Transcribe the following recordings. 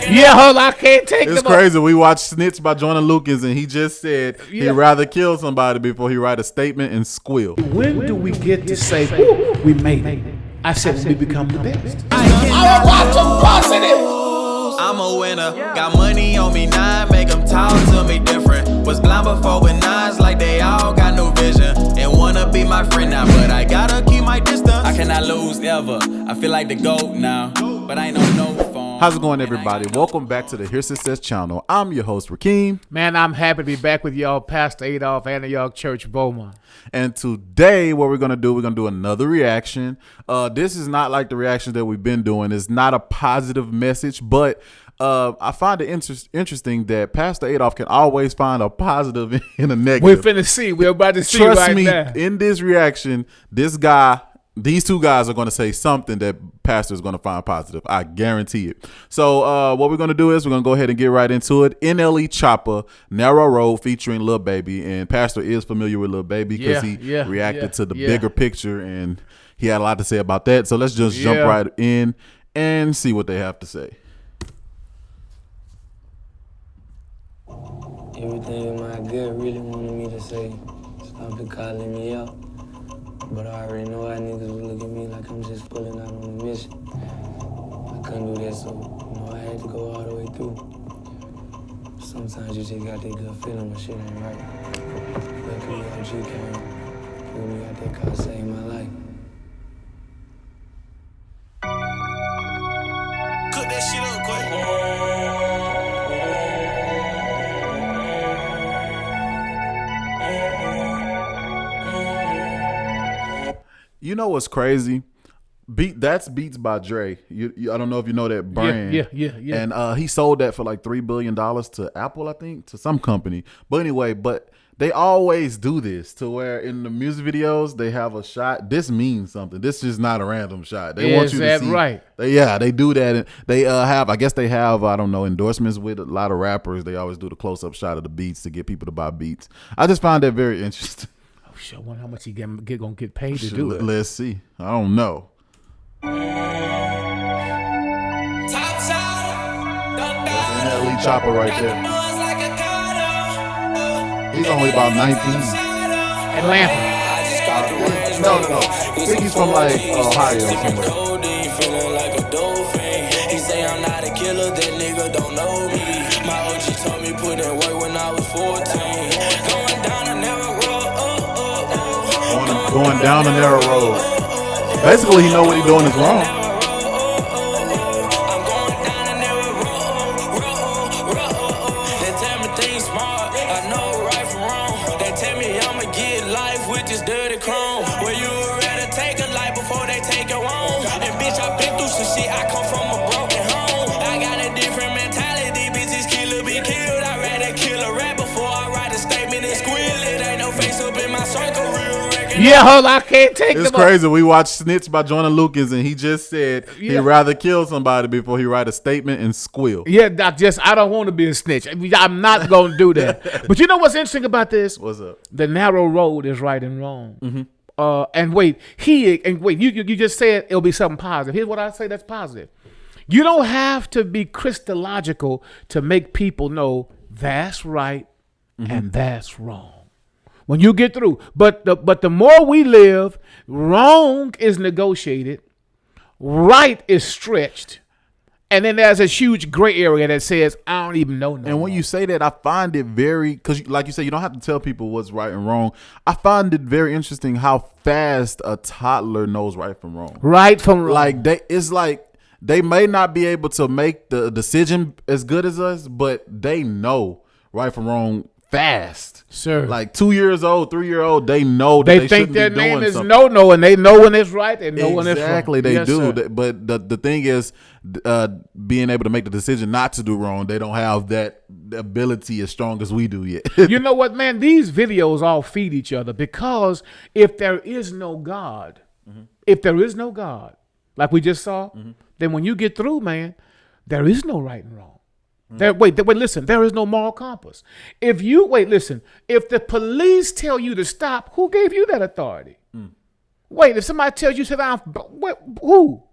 Yeah, hold on, I can't take It's crazy. We watched Snitch by Joyner Lucas, and he just said he'd rather kill somebody before he write a statement and squeal. When do we get to say, we made it? I said when we become the best. I watch them positive. I'm a winner, got money on me now, make them talk to me different. Was blind before with nines, like they all got no vision. And wanna be my friend now, but I gotta keep my distance. I cannot lose ever, I feel like the GOAT now, but I ain't on no phone. How's it going, everybody? Welcome back to the Hear Success channel. I'm your host, Rakeem. Man, I'm happy to be back with y'all, Pastor Adolph, Antioch Church, Beaumont. And today, what we're going to do another reaction. This is not like the reactions that we've been doing. It's not a positive message, but I find it interesting that Pastor Adolph can always find a positive in a negative. We're finna see. We're about to see Trust right me, now. in this reaction, these two guys are going to say something that Pastor is going to find positive. I guarantee it. So what we're going to do is we're going to go ahead and get right into it. NLE Choppa, Narrow Road featuring Lil Baby. And Pastor is familiar with Lil Baby because he reacted to the bigger picture, and he had a lot to say about that. So let's just jump right in and see what they have to say. Everything in my gut really wanted me to say, stop calling me out. But I already know how niggas would look at me like I'm just pulling out on a mission. I couldn't do that, so I had to go all the way through. Sometimes you just got that good feeling when shit ain't right. Luckily, OG came, pulled me out that car, saved my life. Cook that shit up, quick. You know what's crazy? That's Beats by Dre. I don't know if you know that brand. Yeah. And he sold that for like $3 billion to Apple, I think, to some company. But anyway, they always do this to where in the music videos they have a shot. This means something. This is not a random shot. They want you to see. Right? They do that. And they have, I guess they have, I don't know, endorsements with a lot of rappers. They always do the close-up shot of the beats to get people to buy beats. I just find that very interesting. I wonder how much he gonna get paid to do it. Let's see. I don't know. NLE Choppa right there. He's only about 19. Atlanta. No. I think he's from like Ohio somewhere. He say I'm not a killer, that nigga don't know me. My OG told me put in work when I was 14. Going down a narrow road. Going down a narrow road. Basically, he know what he's doing is wrong. I'm going down a narrow road. They tell me things smart, I know right from wrong. They tell me I'ma get life with this dirty chrome. Where you ready to take a life before they take your own. And bitch, I been through some shit, I come from a broken home. I got a different mentality, bitches kill or be killed. I'd rather kill a rat before I write a statement and squeal. It ain't no face up in my circle, real record. Yeah, hold on, I can't take It's crazy. We watched Snitch by Joyner Lucas, and he just said he'd rather kill somebody before he write a statement and squeal. Yeah, I don't want to be a snitch. I'm not going to do that. But you know what's interesting about this? What's up? The narrow road is right and wrong. You just said it'll be something positive. Here's what I say that's positive. You don't have to be Christological to make people know that's right and that's wrong. When you get through, but the more we live, wrong is negotiated, right is stretched, and then there's a huge gray area that says I don't even know. And when you say that, I find it very, because like you said, you don't have to tell people what's right and wrong. I find it very interesting how fast a toddler knows right from wrong. Right from wrong. Like they may not be able to make the decision as good as us, but they know right from wrong fast. Sure. Like 2 years old, 3-year-old, they know that they think shouldn't their be doing name is something. no, and they know when it's right, they know when it's wrong. Exactly, they Yes, do. sir. But the thing is, being able to make the decision not to do wrong, they don't have that ability as strong as we do yet. You know what, man? These videos all feed each other, because if there is no God, like we just saw, then when you get through, man, there is no right and wrong. Listen, there is no moral compass. If the police tell you to stop, who gave you that authority? If somebody tells you to sit down, who?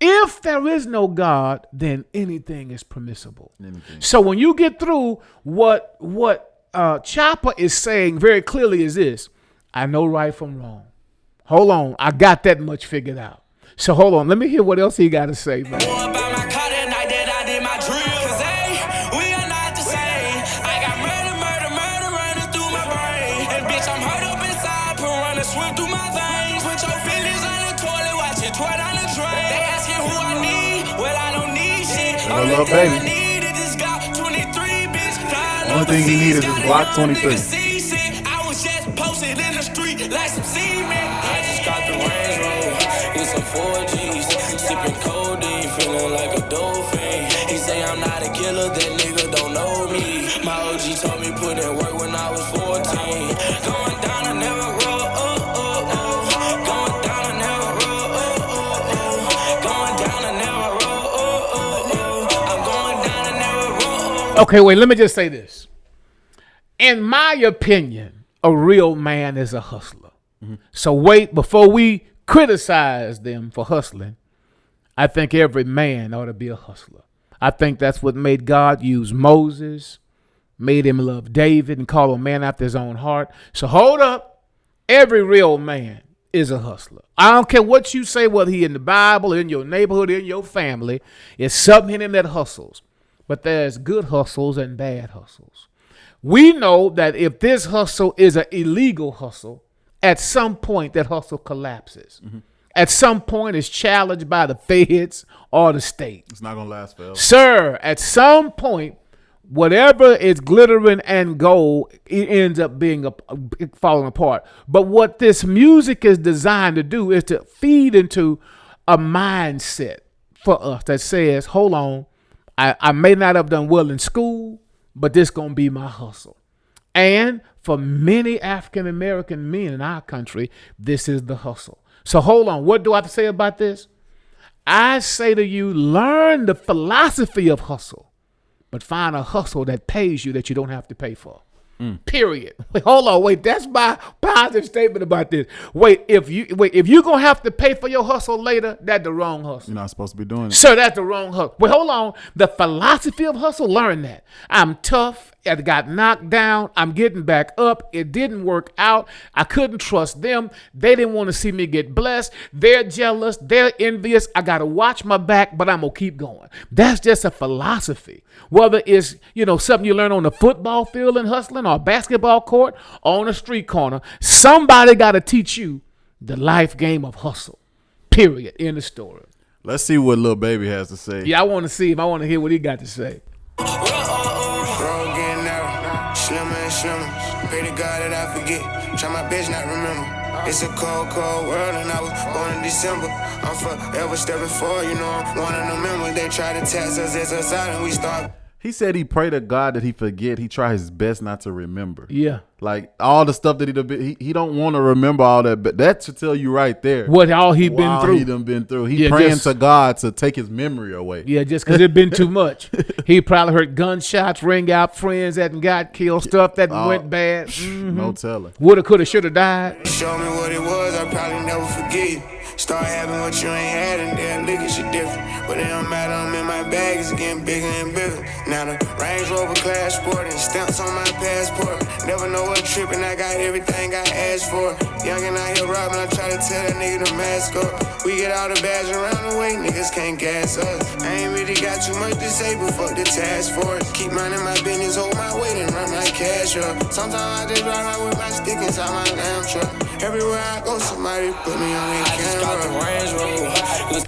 If there is no God, then anything is permissible. So when you get through what Choppa is saying very clearly is this: I know right from wrong. Hold on, I got that much figured out. So hold on, let me hear what else he got to say, man. More about my car that night that I did my drill. 'Cause hey, we are not the same. I got murder running through my brain. And bitch, I'm hurt up inside, put running swim through my veins. Put your feelings on the toilet, watch it twerk down the drain. They asking who I need, well I don't need shit. Only little thing baby. I need is this Glock 23, bitch. Only thing he needs is this Glock 23. I was just posted in the street like some cement. I just got the Range Rover with some 4Gs, sipping codeine, feeling like a dolphin. He say I'm not a killer, that nigga don't know me. My OG told me put in work when I was 14. Going down, I never roll, going down, I never roll, going down, I never roll, I'm going down, I never roll. Okay, wait, let me just say this. In my opinion, a real man is a hustler. So wait, before we criticize them for hustling, I think every man ought to be a hustler. I think that's what made God use Moses, made him love David and call a man after his own heart. So hold up. Every real man is a hustler. I don't care what you say, whether he in the Bible, in your neighborhood, in your family, it's something in him that hustles. But there's good hustles and bad hustles. We know that if this hustle is an illegal hustle, at some point that hustle collapses. At some point it's challenged by the feds or the state. It's not gonna last forever. Sir, at some point, whatever is glittering and gold, it ends up being falling apart. But what this music is designed to do is to feed into a mindset for us that says, hold on, I may not have done well in school, but this gonna be my hustle. And for many African-American men in our country, this is the hustle. So hold on, what do I have to say about this? I say to you, learn the philosophy of hustle, but find a hustle that pays you that you don't have to pay for. Period. Wait, hold on, wait. That's my positive statement about this. If you're gonna have to pay for your hustle later, that's the wrong hustle. You're not supposed to be doing it. Sir, that's the wrong hustle. Wait, hold on. The philosophy of hustle, learn that. I'm tough. I got knocked down. I'm getting back up. It didn't work out. I couldn't trust them. They didn't want to see me get blessed. They're jealous. They're envious. I got to watch my back, but I'm going to keep going. That's just a philosophy. Whether it's, something you learn on the football field and hustling or a basketball court or on a street corner, somebody got to teach you the life game of hustle. Period. End of story. Let's see what Lil Baby has to say. Yeah, I want to see him. I want to hear what he got to say. Road getting narrow, slimmer and slimmer. Pray to God that I forget. Try my best not remember. It's a cold, cold world, and I was born in December. I'm forever stepping forward, I'm one of the members. They try to tax us as us out, and we start. He said he prayed to God that he forget. He try his best not to remember. Yeah. Like all the stuff that he don't want to remember all that, but that should tell you right there what all he been through. He done been through. He praying to God to take his memory away. Yeah, just because it been too much. He probably heard gunshots ring out, friends that got killed, stuff that went bad. No telling. Woulda, coulda, shoulda died. Show me what it was, I probably never forget you. Start having what you ain't had, and then look at you different. But it don't matter, I'm in my bag, it's getting bigger and bigger. Now the Range Rover Class Sport and stamps on my passport. Never know what trippin', I got everything I asked for. Young and out here robbing, I try to tell that nigga to mask up. We get all the bags around the way, niggas can't gas us. I ain't really got too much to say, but fuck the task force. Keep minding my business, hold my weight and run my cash up. Sometimes I just ride around with my stick inside my lamb truck. Everywhere I go, somebody put me on their camera.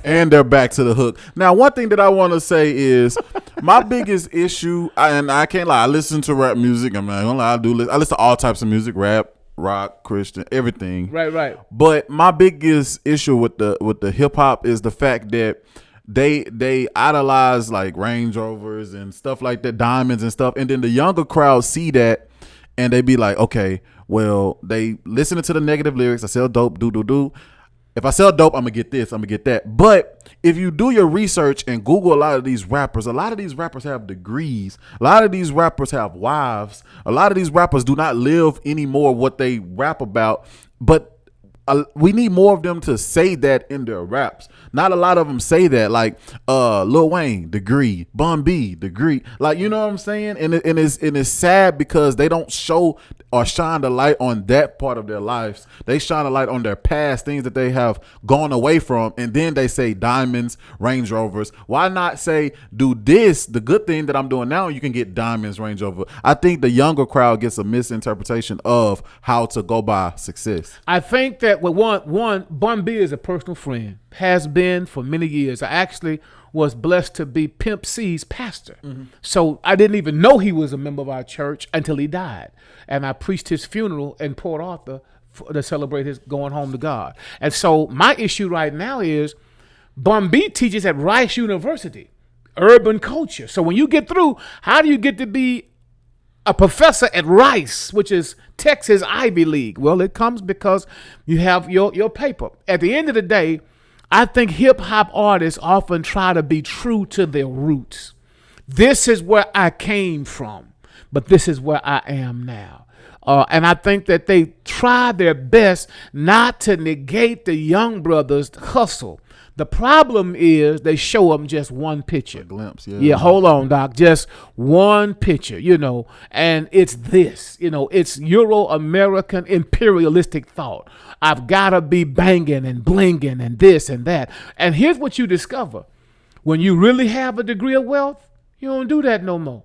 And they're back to the hook. Now, one thing that I want to say is my biggest issue, and I can't lie, I listen to rap music. I'm not gonna lie, I listen to all types of music, rap, rock, Christian, everything. Right. But my biggest issue with the hip hop is the fact that they idolize like Range Rovers and stuff like that, diamonds and stuff, and then the younger crowd see that and they be like, okay, well, they listening to the negative lyrics. I sell dope, do. If I sell dope, I'm gonna get this, I'm gonna get that. But if you do your research and Google a lot of these rappers have degrees. A lot of these rappers have wives. A lot of these rappers do not live anymore what they rap about. But we need more of them to say that in their raps. Not a lot of them say that. Like Lil Wayne, degree, Bun B, degree. Like, you know what I'm saying? And it's sad because they don't show or shine the light on that part of their lives. They shine a light on their past, things that they have gone away from, and then they say diamonds, Range Rovers. Why not say, do this, the good thing that I'm doing now, you can get diamonds, Range Rover. I think the younger crowd gets a misinterpretation of how to go by success. I think that one Bun B is a personal friend, has been for many years. I actually was blessed to be Pimp C's pastor. So I didn't even know he was a member of our church until he died. And I preached his funeral in Port Arthur to celebrate his going home to God. And so my issue right now is Bun B teaches at Rice University, urban culture. So when you get through, how do you get to be a professor at Rice, which is Texas Ivy League? Well, it comes because you have your paper. At the end of the day, I think hip hop artists often try to be true to their roots. This is where I came from, but this is where I am now. And I think that they try their best not to negate the young brothers' hustle. The problem is they show them just one picture. A glimpse, yeah. Yeah, hold on, Doc. Just one picture, and it's this, it's Euro-American imperialistic thought. I've got to be banging and blinging and this and that. And here's what you discover. When you really have a degree of wealth, you don't do that no more.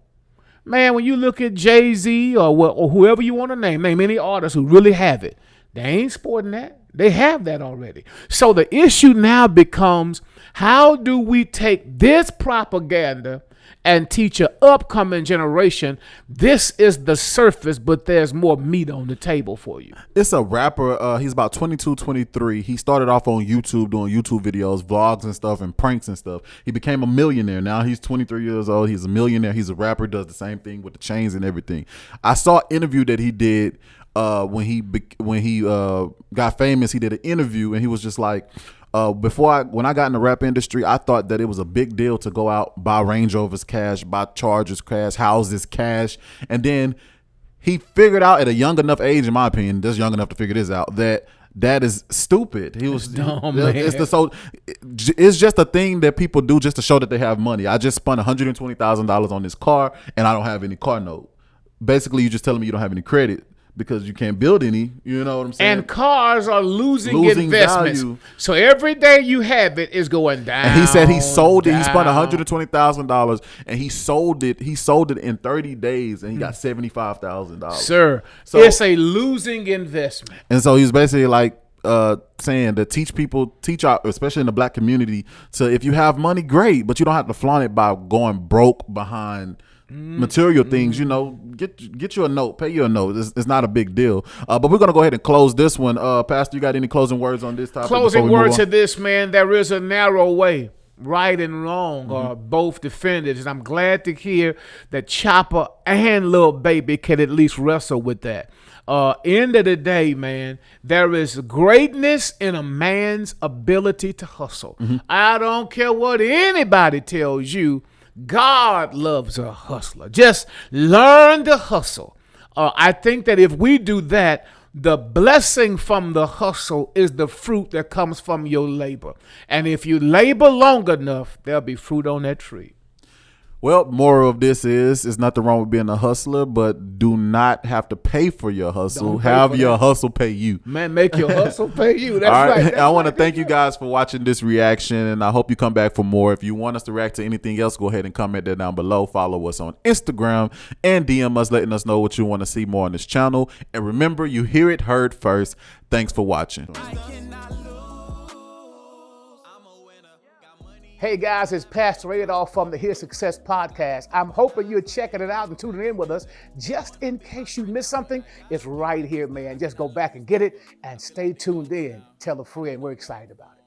Man, when you look at Jay-Z or whoever you want to name any artist who really have it, they ain't sporting that. They have that already. So the issue now becomes, how do we take this propaganda and teach an upcoming generation, this is the surface, but there's more meat on the table for you? It's a rapper. He's about 22, 23. He started off on YouTube doing YouTube videos, vlogs and stuff, and pranks and stuff. He became a millionaire. Now he's 23 years old. He's a millionaire. He's a rapper, does the same thing with the chains and everything. I saw an interview that he did when he got famous. He did an interview and he was just like, when I got in the rap industry, I thought that it was a big deal to go out, buy Range Rovers cash, buy Chargers cash, houses cash. And then he figured out at a young enough age, in my opinion, just young enough to figure this out, that is stupid. He was dumb, man. It's just a thing that people do just to show that they have money. I just spent $120,000 on this car and I don't have any car note. Basically, you're just telling me you don't have any credit because you can't build any, you know what I'm saying? And cars are losing investments. Value. So every day you have it is going down. And he said he sold it. He spent $120,000 and he sold it. He sold it in 30 days and he got $75,000. Sir, so, it's a losing investment. And so he's basically like saying to teach out, especially in the black community, to, if you have money, great, but you don't have to flaunt it by going broke behind material things. Get you a note, pay you a note. It's not a big deal. But we're gonna go ahead and close this one. Pastor, you got any closing words on this topic? Closing word to this, man. There is a narrow way. Right and wrong are both defended, and I'm glad to hear that Choppa and Lil Baby can at least wrestle with that. End of the day, man, there is greatness in a man's ability to hustle. I don't care what anybody tells you. God loves a hustler. Just learn to hustle. I think that if we do that, the blessing from the hustle is the fruit that comes from your labor. And if you labor long enough, there'll be fruit on that tree. Well, moral of this is, there's nothing wrong with being a hustler, but do not have to pay for your hustle. Have your hustle pay you. Man, make your hustle pay you. That's all right. right. I want to thank you guys for watching this reaction, and I hope you come back for more. If you want us to react to anything else, go ahead and comment that down below. Follow us on Instagram and DM us, letting us know what you want to see more on this channel. And remember, you hear it heard first. Thanks for watching. Hey guys, it's Pastor Adolph from the Hear Success Podcast. I'm hoping you're checking it out and tuning in with us. Just in case you missed something, it's right here, man. Just go back and get it and stay tuned in. Tell a friend, we're excited about it.